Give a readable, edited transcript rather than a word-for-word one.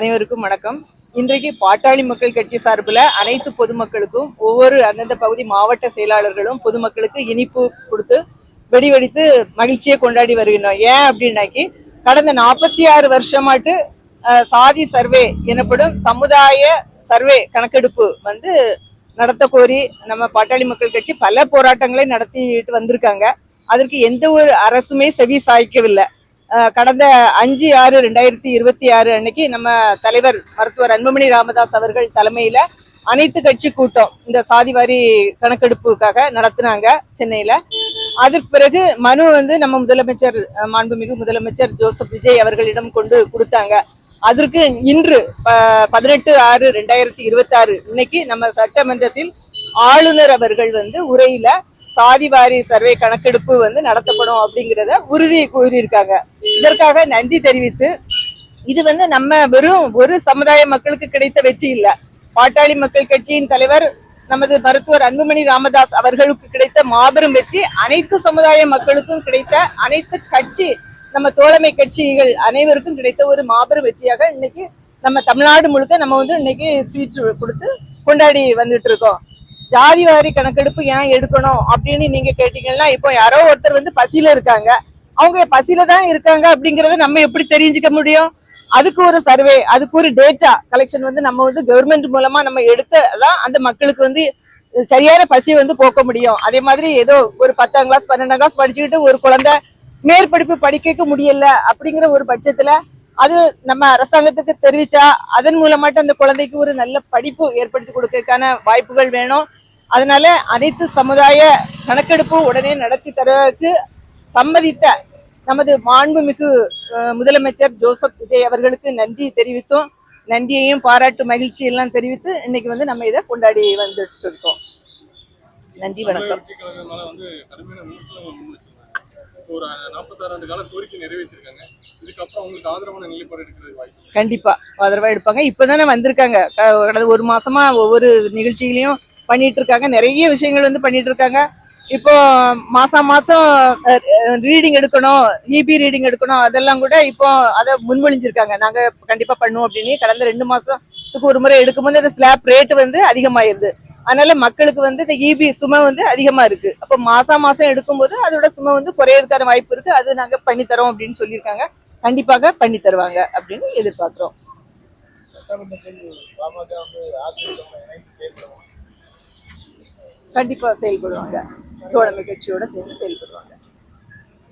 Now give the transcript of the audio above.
அனைவருக்கும் வணக்கம். இன்றைக்கு பாட்டாளி மக்கள் கட்சி சார்பில் அனைத்து பொதுமக்களுக்கும் ஒவ்வொரு அந்தந்த பகுதி மாவட்ட செயலாளர்களும் பொதுமக்களுக்கு இனிப்பு கொடுத்து வெடி வெடித்து மகிழ்ச்சியை கொண்டாடி வருகின்றோம். ஏன் அப்படின்னாக்கி கடந்த 46 வருஷமாட்டு சாதி சர்வே எனப்படும் சமுதாய சர்வே கணக்கெடுப்பு நடத்த கோரி நம்ம பாட்டாளி மக்கள் கட்சி பல போராட்டங்களை நடத்திட்டு வந்திருக்காங்க. அதற்கு எந்த ஒரு அரசுமே செவி சாய்க்கவில்லை. கடந்த 5/6/2026 அன்னைக்கு நம்ம தலைவர் மருத்துவர் அன்புமணி ராமதாஸ் அவர்கள் தலைமையில அனைத்து கட்சி கூட்டம் இந்த சாதிவாரி கணக்கெடுப்புக்காக நடத்தினாங்க சென்னையில. அதுக்கு பிறகு மனு நம்ம முதலமைச்சர் மாண்புமிகு முதலமைச்சர் ஜோசப் விஜய் அவர்களிடம் கொண்டு கொடுத்தாங்க. அதற்கு இன்று 18/6/2026 இன்னைக்கு நம்ம சட்டமன்றத்தில் ஆளுநர் அவர்கள் உரையில சாதிவாரி சர்வே கணக்கெடுப்பு நடத்தப்படும் அப்படிங்கிறத உறுதி கூறியிருக்காங்க. இதற்காக நன்றி தெரிவித்து, இது நம்ம வெறும் ஒரு சமுதாய மக்களுக்கு கிடைத்த வெற்றி இல்ல. பாட்டாளி மக்கள் கட்சியின் தலைவர் நமது மருத்துவர் அன்புமணி ராமதாஸ் அவர்களுக்கு கிடைத்த மாபெரும் வெற்றி, அனைத்து சமுதாய மக்களுக்கும் கிடைத்த, அனைத்து கட்சி நம்ம தோழமை கட்சிகள் அனைவருக்கும் கிடைத்த ஒரு மாபெரும் வெற்றியாக இன்னைக்கு நம்ம தமிழ்நாடு முழுக்க நம்ம இன்னைக்கு ஸ்வீட் கொடுத்து கொண்டாடி வந்துட்டு இருக்கோம். ஜாதிவாரி கணக்கெடுப்பு ஏன் எடுக்கணும் அப்படின்னு நீங்க கேட்டீங்கன்னா, இப்போ யாரோ ஒருத்தர் பசியில இருக்காங்க, அவங்க பசியில தான் இருக்காங்க அப்படிங்கறத நம்ம எப்படி தெரிஞ்சுக்க முடியும்? அதுக்கு ஒரு சர்வே, அதுக்கு ஒரு டேட்டா கலெக்ஷன் நம்ம கவர்மெண்ட் மூலமா நம்ம எடுத்ததான் அந்த மக்களுக்கு சரியான பசியை போக்க முடியும். அதே மாதிரி ஏதோ ஒரு 10ஆம் கிளாஸ் 12ஆம் கிளாஸ் படிச்சுக்கிட்டு ஒரு குழந்தை மேற்படிப்பு படிக்க முடியல அப்படிங்கிற ஒரு பட்சத்துல அது நம்ம அரசாங்கத்துக்கு தெரிவிச்சா அதன் மூலமாட்டு அந்த குழந்தைக்கு ஒரு நல்ல படிப்பு ஏற்படுத்தி கொடுக்கறதுக்கான வாய்ப்புகள் வேணும். அதனால அனைத்து சமுதாய கணக்கெடுப்பு உடனே நடத்தி தருவதற்கு சம்மதித்த நமது மாண்புமிகு முதலமைச்சர் ஜோசப் விஜய் அவர்களுக்கு நன்றி தெரிவித்தோம். நன்றியையும் பாராட்டு மகிழ்ச்சி எல்லாம் தெரிவித்து இன்னைக்கு நம்ம இதை கொண்டாடி வந்துட்டு இருக்கோம். நன்றி, வணக்கம். கண்டிப்பா ஆதரவா எடுப்பாங்க. இப்பதானே வந்திருக்காங்க, கடந்த ஒரு மாசமா ஒவ்வொரு நிகழ்ச்சிகளையும் பண்ணிட்டு இருக்காங்க. நிறைய விஷயங்கள் பண்ணிட்டு இருக்காங்க. இப்போ மாசம் ரீடிங் எடுக்கணும், இபி ரீடிங் எடுக்கணும், அதெல்லாம் கூட இப்போ அதை முன்மொழிஞ்சிருக்காங்க. நாங்க கண்டிப்பா பண்ணுவோம் அப்படின்னு. கடந்த 2 மாசத்துக்கு ஒரு முறை எடுக்கும்போது அந்த ஸ்லாப் ரேட்டு அதிகமாயிருது. அதனால மக்களுக்கு இந்த இபி சுமை அதிகமா இருக்கு. அப்ப மாசம் எடுக்கும்போது அதோட சுமை குறையறதுக்கான வாய்ப்பு இருக்கு. அது நாங்க பண்ணி தரோம் அப்படின்னு சொல்லியிருக்காங்க. கண்டிப்பாக பண்ணி தருவாங்க அப்படின்னு எதிர்பார்க்கிறோம். கண்டிப்பா செயல்படுவாங்க, தோழமை கட்சியோட சேர்ந்து செயல்படுவாங்க.